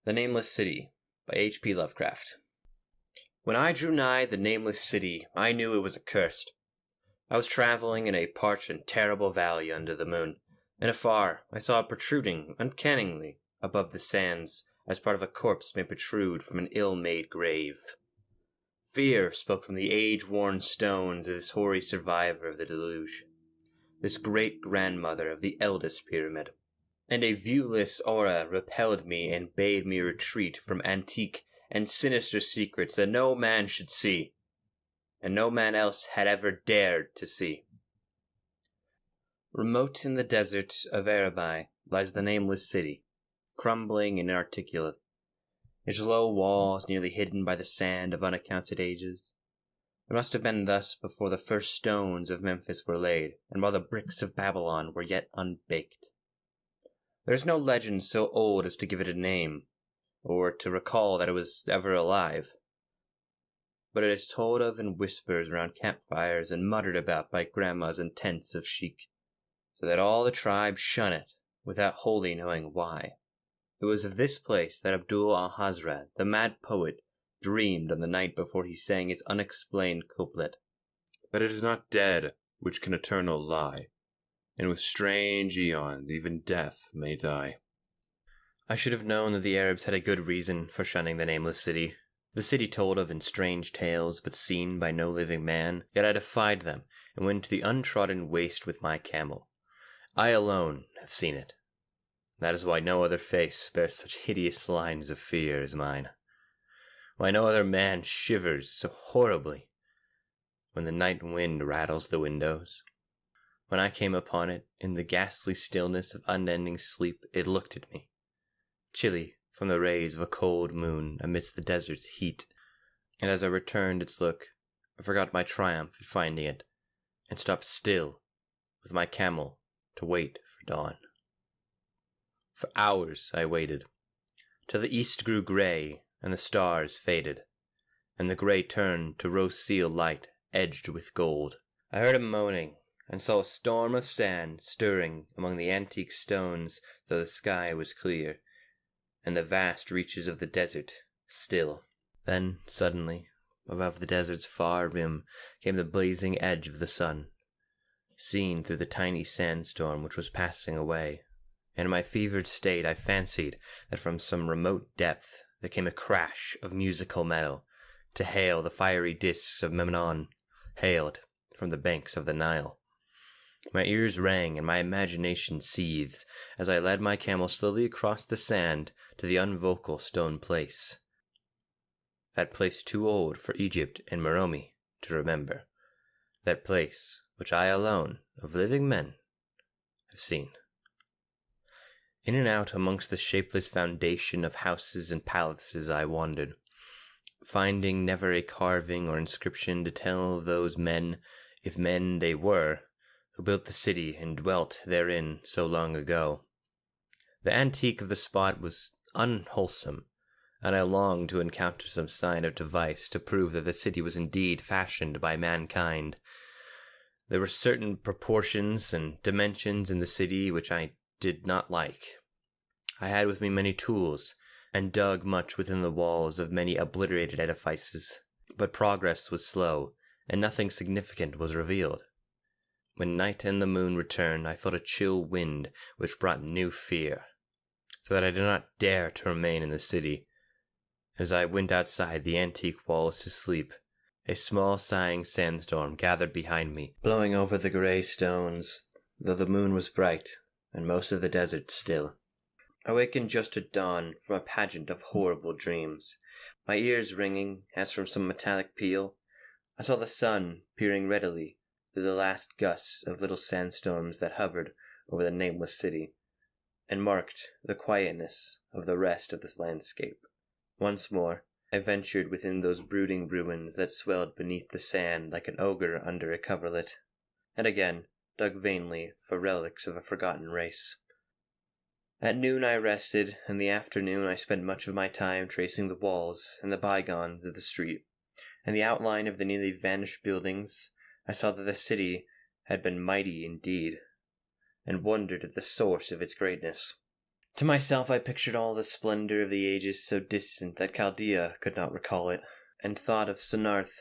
The Nameless City by H.P. Lovecraft. When I drew nigh the nameless city, I knew it was accursed. I was traveling in a parched and terrible valley under the moon, and afar I saw it protruding uncannily above the sands, as part of a corpse may protrude from an ill-made grave. Fear spoke from the age-worn stones of this hoary survivor of the deluge, this great-grandmother of the eldest pyramid. And a viewless aura repelled me and bade me retreat from antique and sinister secrets that no man should see, and no man else had ever dared to see. Remote in the desert of Arabai lies the nameless city, crumbling and inarticulate, its low walls nearly hidden by the sand of unaccounted ages. It must have been thus before the first stones of Memphis were laid, and while the bricks of Babylon were yet unbaked. There is no legend so old as to give it a name, or to recall that it was ever alive. But it is told of in whispers around campfires and muttered about by grandmas in tents of chic, so that all the tribe shun it without wholly knowing why. It was of this place that Abdul al-Hazred, the mad poet, dreamed on the night before he sang his unexplained couplet. That it is not dead which can eternal lie, and with strange aeons even death may die. I should have known that the Arabs had a good reason for shunning the nameless city. The city told of in strange tales, but seen by no living man, yet I defied them, and went to the untrodden waste with my camel. I alone have seen it. That is why no other face bears such hideous lines of fear as mine. Why no other man shivers so horribly when the night wind rattles the windows. When I came upon it, in the ghastly stillness of unending sleep, it looked at me, chilly from the rays of a cold moon amidst the desert's heat, and as I returned its look, I forgot my triumph at finding it, and stopped still with my camel to wait for dawn. For hours I waited, till the east grew grey and the stars faded, and the grey turned to rose-seal light edged with gold. I heard him moaning, and saw a storm of sand stirring among the antique stones, though the sky was clear, and the vast reaches of the desert still. Then, suddenly, above the desert's far rim came the blazing edge of the sun, seen through the tiny sandstorm which was passing away, and in my fevered state I fancied that from some remote depth there came a crash of musical metal, to hail the fiery discs of Memnon, hailed from the banks of the Nile. My ears rang and my imagination seethed as I led my camel slowly across the sand to the unvocal stone place. That place too old for Egypt and Meromi to remember. That place which I alone, of living men, have seen. In and out amongst the shapeless foundation of houses and palaces I wandered, finding never a carving or inscription to tell of those men, if men they were, who built the city and dwelt therein so long ago. The antique of the spot was unwholesome, and I longed to encounter some sign of device to prove that the city was indeed fashioned by mankind. There were certain proportions and dimensions in the city which I did not like. I had with me many tools, and dug much within the walls of many obliterated edifices, but progress was slow, and nothing significant was revealed. When night and the moon returned, I felt a chill wind which brought new fear, so that I did not dare to remain in the city. As I went outside the antique walls to sleep, a small sighing sandstorm gathered behind me, blowing over the grey stones, though the moon was bright and most of the desert still. I wakened just at dawn from a pageant of horrible dreams, my ears ringing as from some metallic peal. I saw the sun peering readily through the last gusts of little sandstorms that hovered over the nameless city, and marked the quietness of the rest of this landscape. Once more, I ventured within those brooding ruins that swelled beneath the sand like an ogre under a coverlet, and again dug vainly for relics of a forgotten race. At noon I rested, and the afternoon I spent much of my time tracing the walls and the bygones of the street, and the outline of the nearly vanished buildings. I saw that the city had been mighty indeed, and wondered at the source of its greatness. To myself I pictured all the splendor of the ages so distant that Chaldea could not recall it, and thought of Sunarth,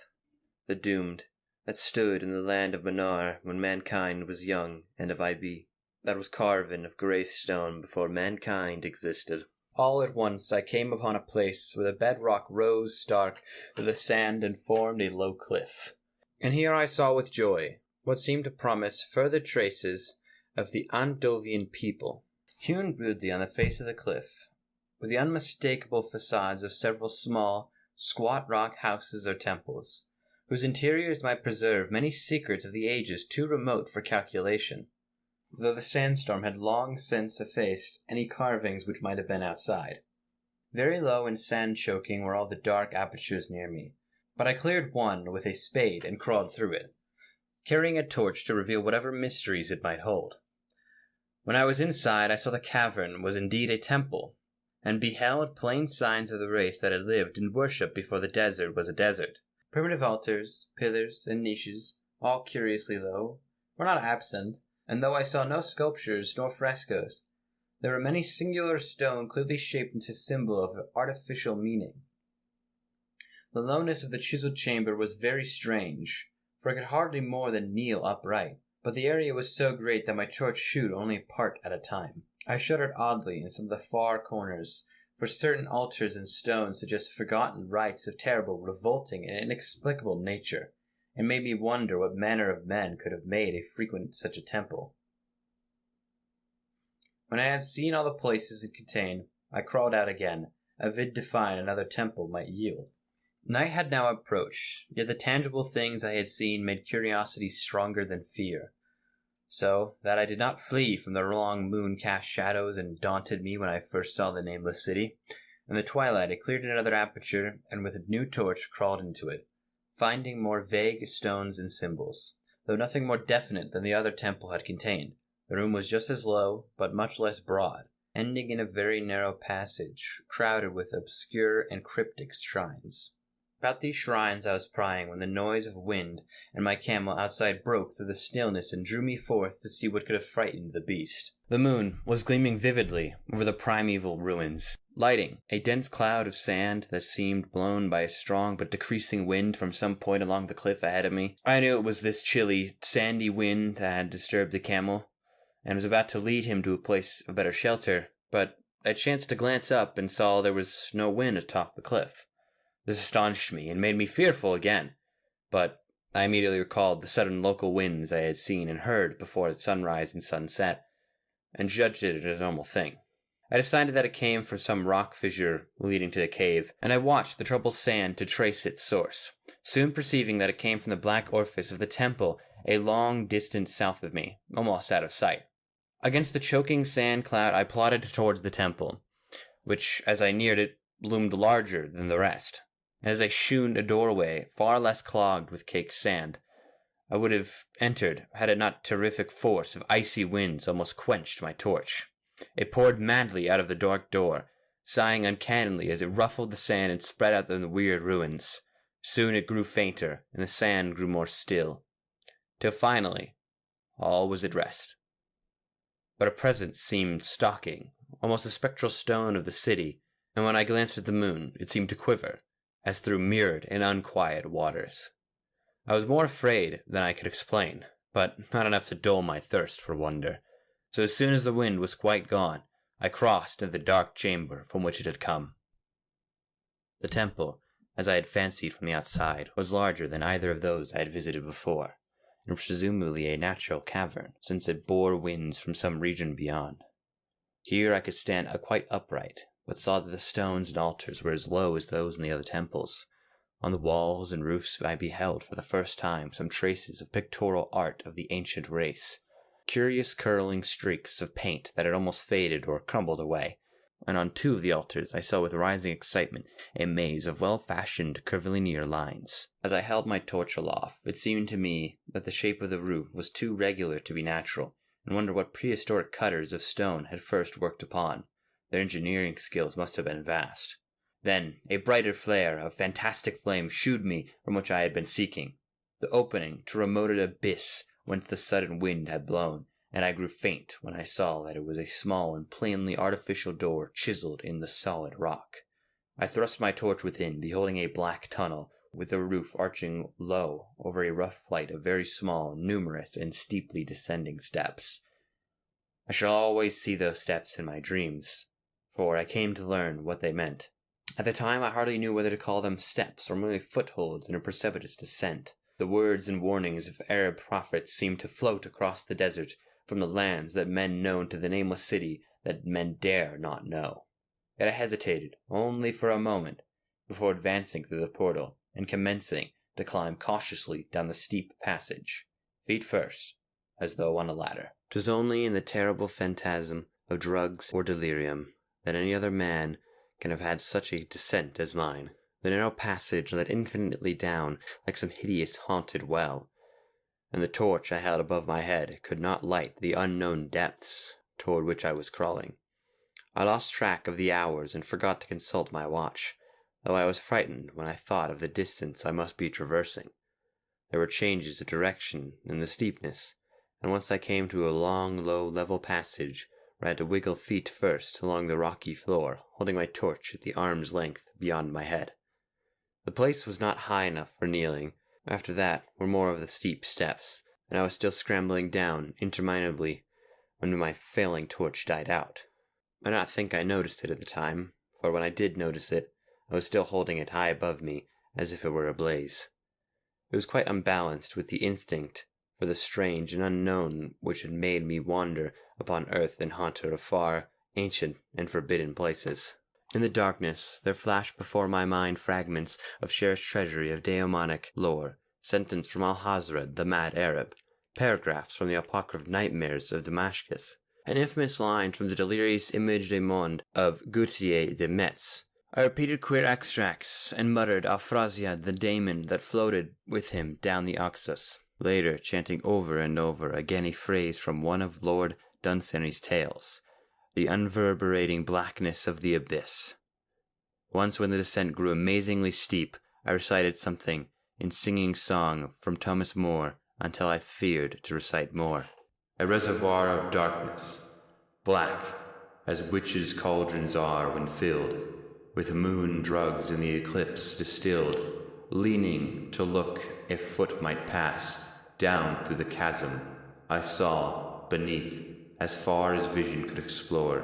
the doomed, that stood in the land of Manar when mankind was young, and of Ibi, that was carven of grey stone before mankind existed. All at once I came upon a place where the bedrock rose stark through the sand and formed a low cliff. And here I saw with joy what seemed to promise further traces of the Andovian people, hewn rudely on the face of the cliff, with the unmistakable facades of several small, squat rock houses or temples, whose interiors might preserve many secrets of the ages too remote for calculation, though the sandstorm had long since effaced any carvings which might have been outside. Very low and sand-choking were all the dark apertures near me, but I cleared one with a spade and crawled through it, carrying a torch to reveal whatever mysteries it might hold. When I was inside, I saw the cavern was indeed a temple, and beheld plain signs of the race that had lived and worshipped before the desert was a desert. Primitive altars, pillars, and niches, all curiously low, were not absent, and though I saw no sculptures nor frescoes, there were many singular stone clearly shaped into symbol of artificial meaning. The lowness of the chiseled chamber was very strange, for I could hardly more than kneel upright, but the area was so great that my torch shewed only a part at a time. I shuddered oddly in some of the far corners, for certain altars and stones suggest forgotten rites of terrible, revolting, and inexplicable nature, and made me wonder what manner of men could have made a frequent such a temple. When I had seen all the places it contained, I crawled out again, avid to find another temple might yield. Night had now approached, yet the tangible things I had seen made curiosity stronger than fear, so that I did not flee from the long moon-cast shadows and daunted me when I first saw the Nameless city. In the twilight I cleared another aperture, and with a new torch crawled into it, finding more vague stones and symbols, though nothing more definite than the other temple had contained. The room was just as low, but much less broad, ending in a very narrow passage, crowded with obscure and cryptic shrines. About these shrines I was prying when the noise of wind and my camel outside broke through the stillness and drew me forth to see what could have frightened the beast. The moon was gleaming vividly over the primeval ruins, lighting a dense cloud of sand that seemed blown by a strong but decreasing wind from some point along the cliff ahead of me. I knew it was this chilly, sandy wind that had disturbed the camel, and was about to lead him to a place of better shelter, but I chanced to glance up and saw there was no wind atop the cliff. This astonished me and made me fearful again, but I immediately recalled the sudden local winds I had seen and heard before sunrise and sunset, and judged it as a normal thing. I decided that it came from some rock fissure leading to the cave, and I watched the troubled sand to trace its source, soon perceiving that it came from the black orifice of the temple a long distance south of me, almost out of sight. Against the choking sand cloud I plodded towards the temple, which, as I neared it, loomed larger than the rest. And as I shuned a doorway far less clogged with caked sand, I would have entered had it not terrific force of icy winds almost quenched my torch. It poured madly out of the dark door, sighing uncannily as it ruffled the sand and spread out in the weird ruins. Soon it grew fainter, and the sand grew more still, till finally all was at rest. But a presence seemed stalking, almost the spectral stone of the city, and when I glanced at the moon, it seemed to quiver, as through mirrored and unquiet waters. I was more afraid than I could explain, but not enough to dull my thirst for wonder. So as soon as the wind was quite gone, I crossed into the dark chamber from which it had come. The temple, as I had fancied from the outside, was larger than either of those I had visited before, and presumably a natural cavern, since it bore winds from some region beyond. Here I could stand quite upright, but saw that the stones and altars were as low as those in the other temples. On the walls and roofs I beheld for the first time some traces of pictorial art of the ancient race, curious curling streaks of paint that had almost faded or crumbled away, and on two of the altars I saw with rising excitement a maze of well-fashioned curvilinear lines. As I held my torch aloft, it seemed to me that the shape of the roof was too regular to be natural, and wondered what prehistoric cutters of stone had first worked upon. Their engineering skills must have been vast. Then a brighter flare of fantastic flame shewed me from which I had been seeking, the opening to a remote abyss whence the sudden wind had blown, and I grew faint when I saw that it was a small and plainly artificial door chiseled in the solid rock. I thrust my torch within, beholding a black tunnel, with a roof arching low over a rough flight of very small, numerous, and steeply descending steps. I shall always see those steps in my dreams, for I came to learn what they meant. At the time I hardly knew whether to call them steps or merely footholds in a precipitous descent. The words and warnings of Arab prophets seemed to float across the desert from the lands that men known to the nameless city that men dare not know. Yet I hesitated only for a moment before advancing through the portal and commencing to climb cautiously down the steep passage, feet first, as though on a ladder. 'Twas only in the terrible phantasm of drugs or delirium that any other man can have had such a descent as mine. The narrow passage led infinitely down like some hideous haunted well, and the torch I held above my head could not light the unknown depths toward which I was crawling. I lost track of the hours and forgot to consult my watch, though I was frightened when I thought of the distance I must be traversing. There were changes of direction in the steepness, and once I came to a long, low, level passage where I had to wiggle feet first along the rocky floor, holding my torch at the arm's length beyond my head. The place was not high enough for kneeling. After that were more of the steep steps, and I was still scrambling down interminably when my failing torch died out. I do not think I noticed it at the time, for when I did notice it, I was still holding it high above me, as if it were ablaze. It was quite unbalanced with the instinct for the strange and unknown which had made me wander upon earth and haunt her of far, ancient, and forbidden places. In the darkness there flashed before my mind fragments of cherished treasury of daemonic lore, sentences from Al-Hazred, the mad Arab, paragraphs from the apocryphal nightmares of Damascus, and infamous lines from the delirious image du monde of Gautier de Metz. I repeated queer extracts, and muttered Afrasiab the daemon that floated with him down the Oxus, later chanting over and over again a phrase from one of Lord Dunsany's tales, the unreverberating blackness of the abyss. Once when the descent grew amazingly steep, I recited something in singing song from Thomas More until I feared to recite more. A reservoir of darkness, black as witches' cauldrons are when filled, with moon drugs in the eclipse distilled, leaning to look if foot might pass, down through the chasm, I saw, beneath, as far as vision could explore,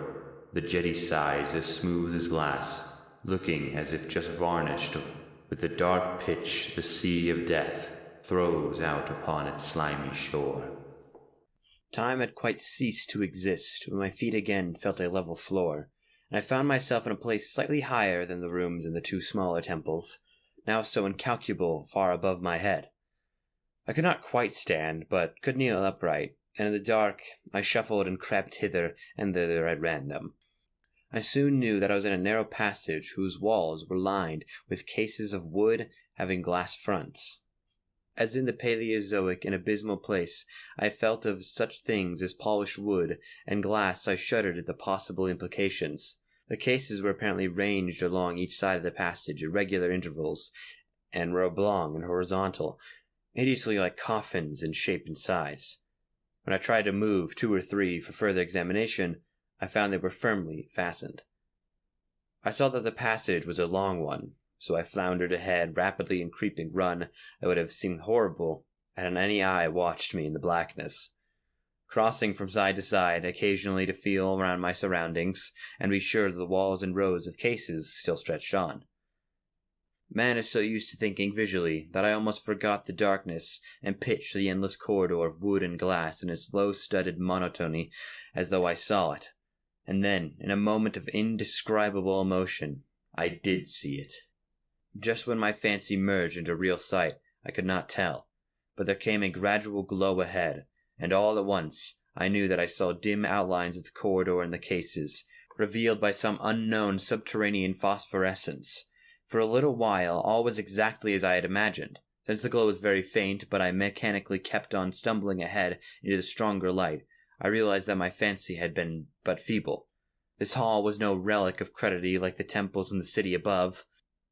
the jetty sides as smooth as glass, looking as if just varnished with the dark pitch the sea of death throws out upon its slimy shore. Time had quite ceased to exist when my feet again felt a level floor, and I found myself in a place slightly higher than the rooms in the two smaller temples, now so incalculable far above my head. I could not quite stand, but could kneel upright, and in the dark I shuffled and crept hither and thither at random. I soon knew that I was in a narrow passage whose walls were lined with cases of wood having glass fronts. As in the Paleozoic and abysmal place I felt of such things as polished wood and glass, I shuddered at the possible implications. The cases were apparently ranged along each side of the passage at regular intervals, and were oblong and horizontal, hideously like coffins in shape and size. When I tried to move 2 or 3 for further examination, I found they were firmly fastened. I saw that the passage was a long one, so I floundered ahead rapidly in creeping run that would have seemed horrible had any eye watched me in the blackness, crossing from side to side occasionally to feel around my surroundings and be sure that the walls and rows of cases still stretched on. Man is so used to thinking visually that I almost forgot the darkness and pitched the endless corridor of wood and glass in its low-studded monotony as though I saw it. And then, in a moment of indescribable emotion, I did see it. Just when my fancy merged into real sight, I could not tell, but there came a gradual glow ahead, and all at once I knew that I saw dim outlines of the corridor and the cases, revealed by some unknown subterranean phosphorescence. For a little while all was exactly as I had imagined. Since the glow was very faint, but I mechanically kept on stumbling ahead into the stronger light, I realized that my fancy had been but feeble. This hall was no relic of credity like the temples in the city above,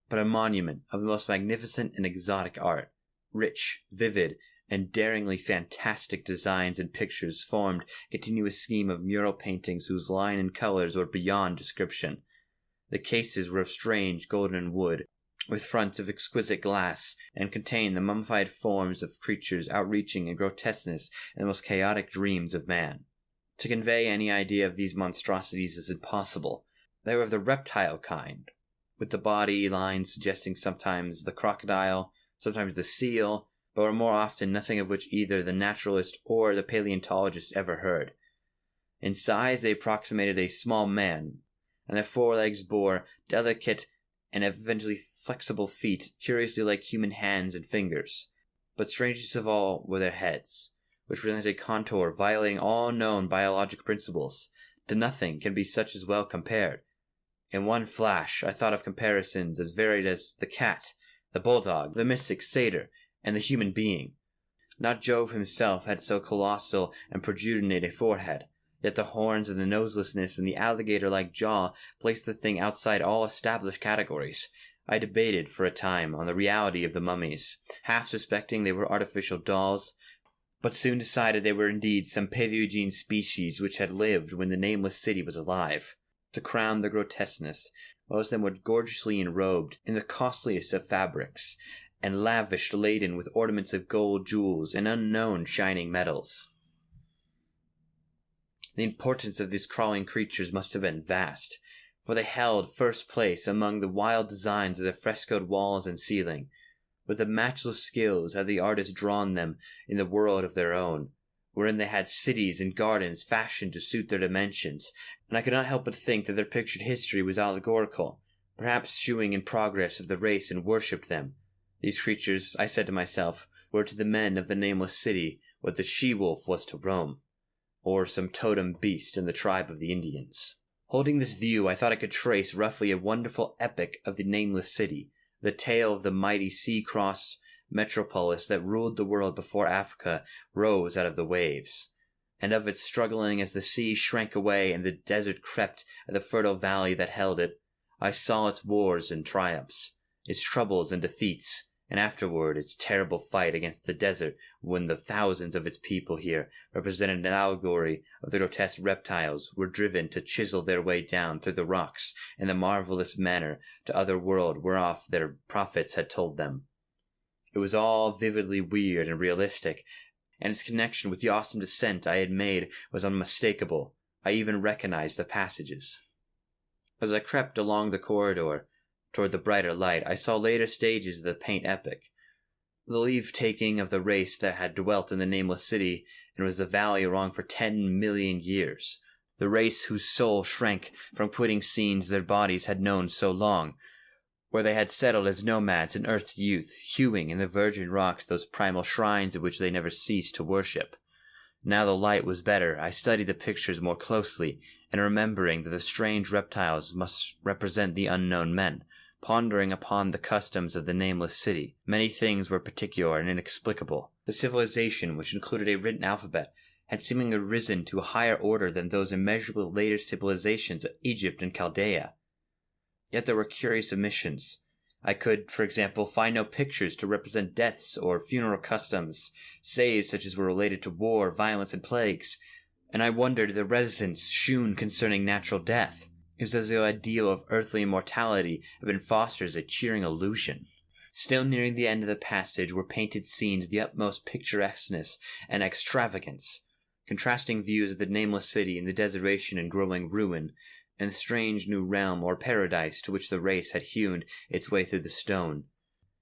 but a monument of the most magnificent and exotic art, rich, vivid, and daringly fantastic designs and pictures formed a continuous scheme of mural paintings whose line and colors were beyond description. The cases were of strange golden wood, with fronts of exquisite glass, and contained the mummified forms of creatures outreaching in grotesqueness and the most chaotic dreams of man. To convey any idea of these monstrosities is impossible. They were of the reptile kind, with the body lines suggesting sometimes the crocodile, sometimes the seal, but were more often nothing of which either the naturalist or the paleontologist ever heard. In size they approximated a small man, and their forelegs bore delicate and eventually flexible feet, curiously like human hands and fingers. But strangest of all were their heads, which presented a contour violating all known biologic principles. To nothing can be such as well compared. In one flash I thought of comparisons as varied as the cat, the bulldog, the mystic satyr, and the human being. Not Jove himself had so colossal and protrusionate a forehead, yet the horns and the noselessness and the alligator-like jaw placed the thing outside all established categories. I debated for a time on the reality of the mummies, half suspecting they were artificial dolls, but soon decided they were indeed some Paleogene species which had lived when the Nameless City was alive. To crown the grotesqueness, most of them were gorgeously enrobed in the costliest of fabrics, and lavish laden with ornaments of gold, jewels, and unknown shining metals. The importance of these crawling creatures must have been vast, for they held first place among the wild designs of the frescoed walls and ceiling. With the matchless skills had the artists drawn them in the world of their own, wherein they had cities and gardens fashioned to suit their dimensions, and I could not help but think that their pictured history was allegorical, perhaps shewing in progress of the race and worshipped them. These creatures, I said to myself, were to the men of the Nameless City what the she-wolf was to Rome, or some totem beast in the tribe of the Indians. Holding this view, I thought I could trace roughly a wonderful epic of the Nameless City, the tale of the mighty sea-crossed metropolis that ruled the world before Africa rose out of the waves, and of its struggling as the sea shrank away and the desert crept at the fertile valley that held it. I saw its wars and triumphs, its troubles and defeats, and afterward its terrible fight against the desert when the thousands of its people here, represented an allegory of the grotesque reptiles, were driven to chisel their way down through the rocks in the marvelous manner to other world whereof their prophets had told them. It was all vividly weird and realistic, and its connection with the awesome descent I had made was unmistakable. I even recognized the passages. As I crept along the corridor toward the brighter light, I saw later stages of the paint epic. The leave-taking of the race that had dwelt in the Nameless City and was the valley wrong for 10 million years. The race whose soul shrank from quitting scenes their bodies had known so long, where they had settled as nomads in earth's youth, hewing in the virgin rocks those primal shrines of which they never ceased to worship. Now the light was better, I studied the pictures more closely, and remembering that the strange reptiles must represent the unknown men, pondering upon the customs of the Nameless City, many things were particular and inexplicable. The civilization, which included a written alphabet, had seemingly risen to a higher order than those immeasurably later civilizations of Egypt and Chaldea. Yet there were curious omissions. I could, for example, find no pictures to represent deaths or funeral customs, save such as were related to war, violence, and plagues, and I wondered at the reticence shewn concerning natural death. It was as though the ideal of earthly immortality had been fostered as a cheering illusion. Still nearing the end of the passage were painted scenes of the utmost picturesqueness and extravagance, contrasting views of the Nameless City in the desolation and growing ruin, and the strange new realm or paradise to which the race had hewn its way through the stone.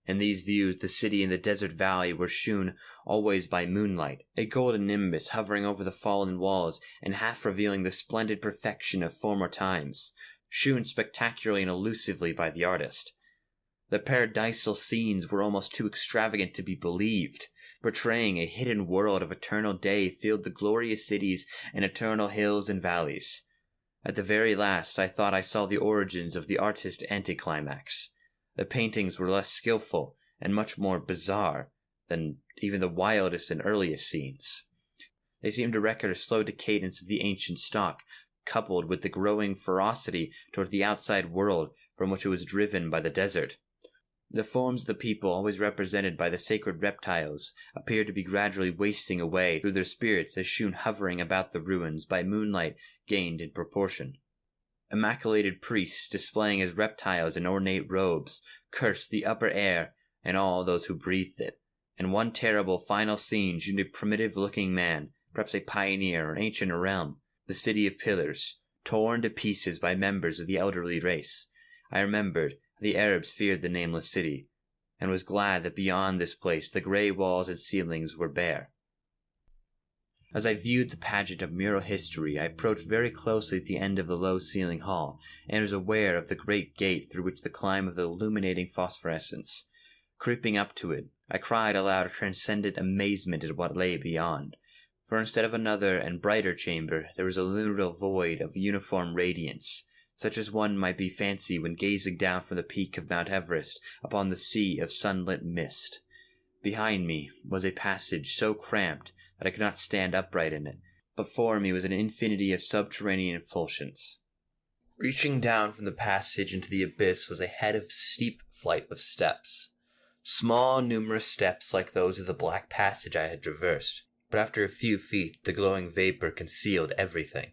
In these views the city and the desert valley were shewn always by moonlight, a golden nimbus hovering over the fallen walls and half revealing the splendid perfection of former times, shewn spectacularly and elusively by the artist. The paradisal scenes were almost too extravagant to be believed, portraying a hidden world of eternal day filled the glorious cities and eternal hills and valleys. At the very last I thought I saw the origins of the artist's anticlimax. The paintings were less skillful and much more bizarre than even the wildest and earliest scenes. They seemed to record a slow decadence of the ancient stock, coupled with the growing ferocity toward the outside world from which it was driven by the desert. The forms of the people, always represented by the sacred reptiles, appeared to be gradually wasting away through their spirits as shewn hovering about the ruins by moonlight gained in proportion. Immaculated priests, displaying as reptiles in ornate robes, cursed the upper air and all those who breathed it. And one terrible final scene showed a primitive-looking man, perhaps a pioneer or ancient realm, the city of pillars, torn to pieces by members of the elderly race. I remembered the Arabs feared the Nameless city, and was glad that beyond this place the grey walls and ceilings were bare. As I viewed the pageant of mural history, I approached very closely at the end of the low-ceiling hall, and was aware of the great gate through which the climb of the illuminating phosphorescence. Creeping up to it, I cried aloud a transcendent amazement at what lay beyond. For instead of another and brighter chamber, there was a lunar void of uniform radiance, such as one might be fancy when gazing down from the peak of Mount Everest upon the sea of sunlit mist. Behind me was a passage so cramped that I could not stand upright in it, but before me was an infinity of subterranean effulgence. Reaching down from the passage into the abyss was a head of steep flight of steps. Small, numerous steps like those of the black passage I had traversed, but after a few feet the glowing vapor concealed everything.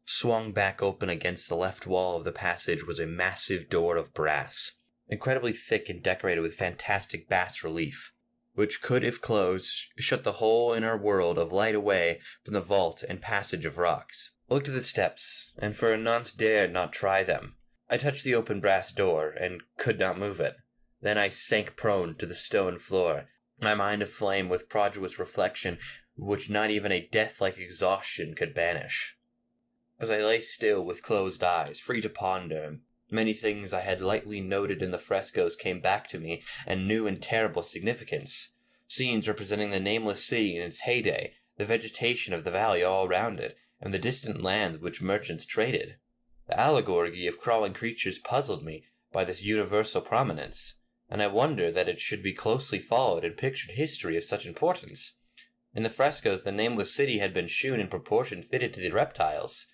Swung back open against the left wall of the passage was a massive door of brass, incredibly thick and decorated with fantastic bas-relief, which could, if closed, shut the whole inner world of light away from the vault and passage of rocks. I looked at the steps, and for a nonce dared not try them. I touched the open brass door, and could not move it. Then I sank prone to the stone floor, my mind aflame with prodigious reflection which not even a death-like exhaustion could banish. As I lay still with closed eyes, free to ponder, many things I had lightly noted in the frescoes came back to me and new and terrible significance. Scenes representing the Nameless city in its heyday, the vegetation of the valley all around it, and the distant lands which merchants traded. The allegory of crawling creatures puzzled me by this universal prominence, and I wonder that it should be closely followed in pictured history of such importance. In the frescoes the Nameless city had been shewn in proportion fitted to the reptiles.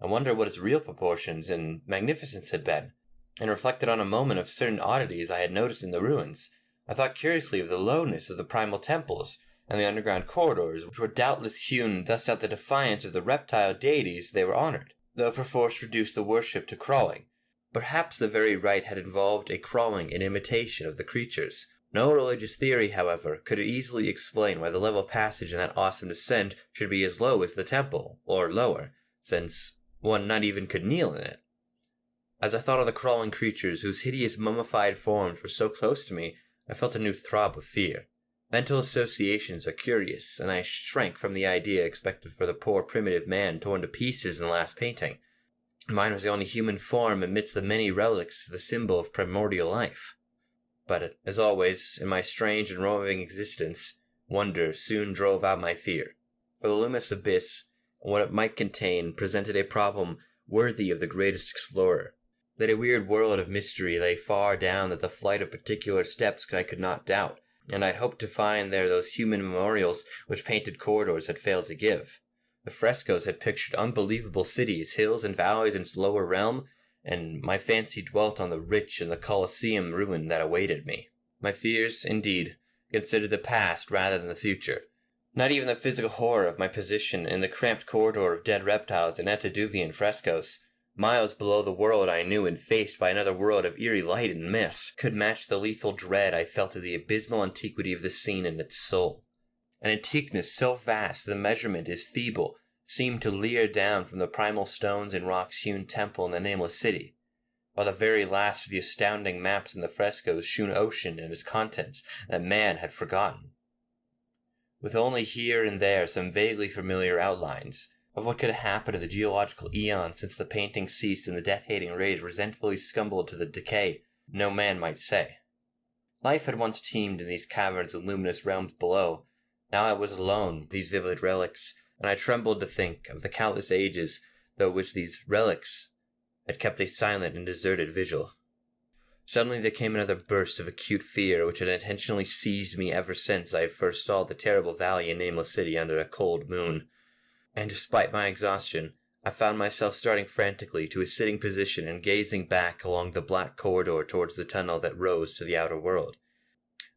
I wonder what its real proportions and magnificence had been, and reflected on a moment of certain oddities I had noticed in the ruins. I thought curiously of the lowness of the primal temples, and the underground corridors, which were doubtless hewn thus at the defiance of the reptile deities they were honoured, though perforce reduced the worship to crawling. Perhaps the very rite had involved a crawling in imitation of the creatures. No religious theory, however, could easily explain why the level passage in that awesome descent should be as low as the temple, or lower, since one not even could kneel in it. As I thought of the crawling creatures whose hideous mummified forms were so close to me, I felt a new throb of fear. Mental associations are curious, and I shrank from the idea expected for the poor primitive man torn to pieces in the last painting. Mine was the only human form amidst the many relics, the symbol of primordial life. But, as always, in my strange and roving existence, wonder soon drove out my fear. For the luminous abyss, and what it might contain, presented a problem worthy of the greatest explorer. That a weird world of mystery lay far down that the flight of particular steps I could not doubt, and I had hoped to find there those human memorials which painted corridors had failed to give. The frescoes had pictured unbelievable cities, hills and valleys in its lower realm, and my fancy dwelt on the rich and the Colosseum ruin that awaited me. My fears, indeed, considered the past rather than the future. Not even the physical horror of my position in the cramped corridor of dead reptiles and antediluvian frescoes, miles below the world I knew and faced by another world of eerie light and mist, could match the lethal dread I felt of the abysmal antiquity of the scene in its soul. An antiqueness so vast that the measurement is feeble seemed to leer down from the primal stones and rocks-hewn temple in the Nameless city, while the very last of the astounding maps in the frescoes shewn ocean and its contents that man had forgotten, with only here and there some vaguely familiar outlines of what could have happened in the geological eon since the painting ceased and the death-hating rays resentfully scumbled to the decay no man might say. Life had once teemed in these caverns and luminous realms below. Now I was alone with these vivid relics, and I trembled to think of the countless ages through which these relics had kept a silent and deserted vigil. Suddenly there came another burst of acute fear which had intentionally seized me ever since I first saw the terrible valley and Nameless city under a cold moon. And despite my exhaustion, I found myself starting frantically to a sitting position and gazing back along the black corridor towards the tunnel that rose to the outer world.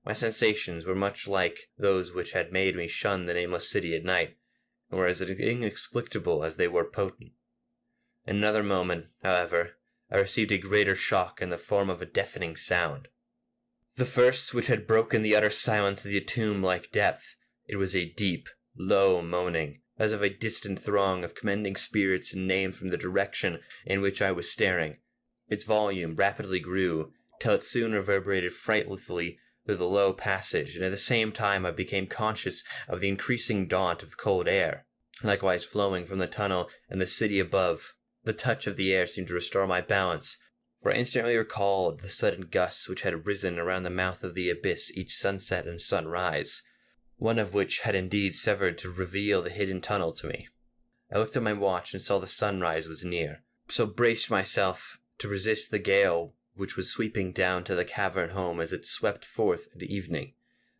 My sensations were much like those which had made me shun the nameless city at night, and were as inexplicable as they were potent. In another moment, however, I received a greater shock in the form of a deafening sound. The first which had broken the utter silence of the tomb-like depth. It was a deep, low moaning, as of a distant throng of commending spirits and names from the direction in which I was staring. Its volume rapidly grew, till it soon reverberated frightfully through the low passage, and at the same time I became conscious of the increasing daunt of cold air, likewise flowing from the tunnel and the city above. The touch of the air seemed to restore my balance, for I instantly recalled the sudden gusts which had risen around the mouth of the abyss each sunset and sunrise, one of which had indeed severed to reveal the hidden tunnel to me. I looked at my watch and saw the sunrise was near, so braced myself to resist the gale which was sweeping down to the cavern home as it swept forth at evening.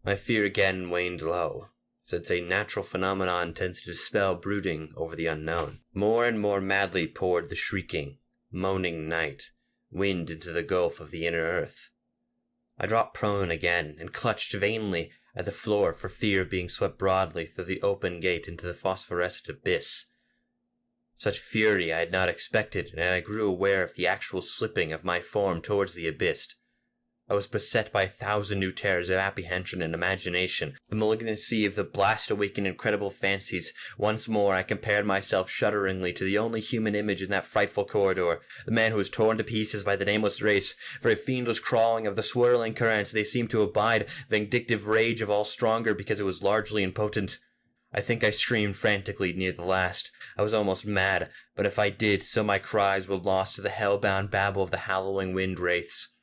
My fear again waned low, since a natural phenomenon tends to dispel brooding over the unknown. More and more madly poured the shrieking, moaning night wind into the gulf of the inner earth. I dropped prone again and clutched vainly at the floor for fear of being swept broadly through the open gate into the phosphorescent abyss. Such fury I had not expected, and I grew aware of the actual slipping of my form towards the abyss. I was beset by 1,000 new terrors of apprehension and imagination. The malignancy of the blast awakened incredible fancies. Once more I compared myself shudderingly to the only human image in that frightful corridor, the man who was torn to pieces by the nameless race. For a fiendish crawling of the swirling currents, they seemed to abide vindictive rage of all stronger because it was largely impotent. I think I screamed frantically near the last. I was almost mad, but if I did, so my cries were lost to the hell-bound babble of the howling wind wraiths.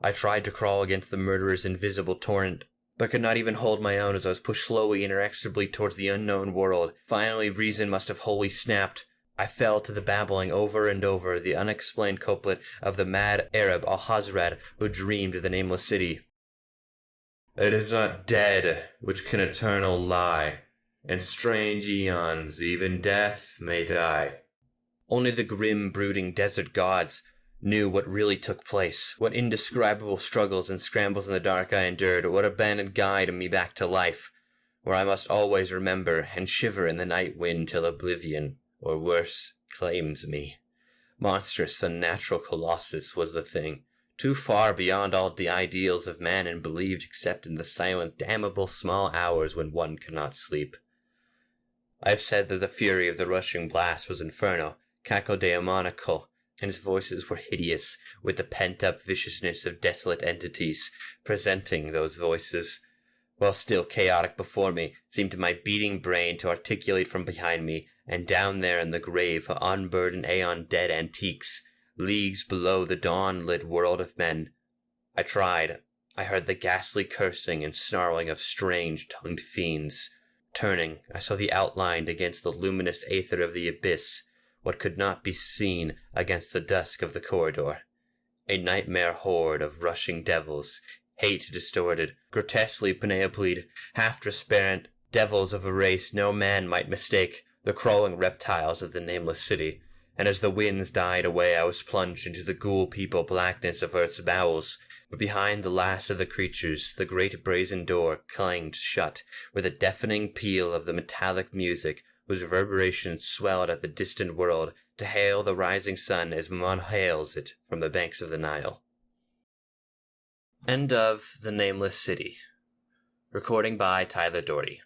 I tried to crawl against the murderer's invisible torrent, but could not even hold my own as I was pushed slowly and inexorably towards the unknown world. Finally, reason must have wholly snapped. I fell to the babbling over and over the unexplained couplet of the mad Arab Alhazred who dreamed of the nameless city. It is not dead which can eternal lie. In strange eons even death may die. Only the grim, brooding desert gods knew what really took place, what indescribable struggles and scrambles in the dark I endured, what abandoned guide me back to life, where I must always remember and shiver in the night wind till oblivion, or worse, claims me. Monstrous, unnatural colossus was the thing, too far beyond all the ideals of man and believed except in the silent, damnable small hours when one cannot sleep. I have said that the fury of the rushing blast was infernal, cacodemoniacal, and his voices were hideous, with the pent-up viciousness of desolate entities presenting those voices. While still chaotic before me, seemed to my beating brain to articulate from behind me, and down there in the grave unburdened aeon-dead antiques, leagues below the dawn-lit world of men. I tried. I heard the ghastly cursing and snarling of strange-tongued fiends. Turning, I saw the outlined against the luminous aether of the abyss, what could not be seen against the dusk of the corridor. A nightmare horde of rushing devils, hate-distorted, grotesquely panoplied, half-transparent, devils of a race no man might mistake, the crawling reptiles of the nameless city. And as the winds died away I was plunged into the ghoul-people blackness of earth's bowels. But behind the last of the creatures, the great brazen door clanged shut, with a deafening peal of the metallic music, whose reverberations swelled at the distant world, to hail the rising sun as one hails it from the banks of the Nile. End of The Nameless City. Recording by Tyler Doherty.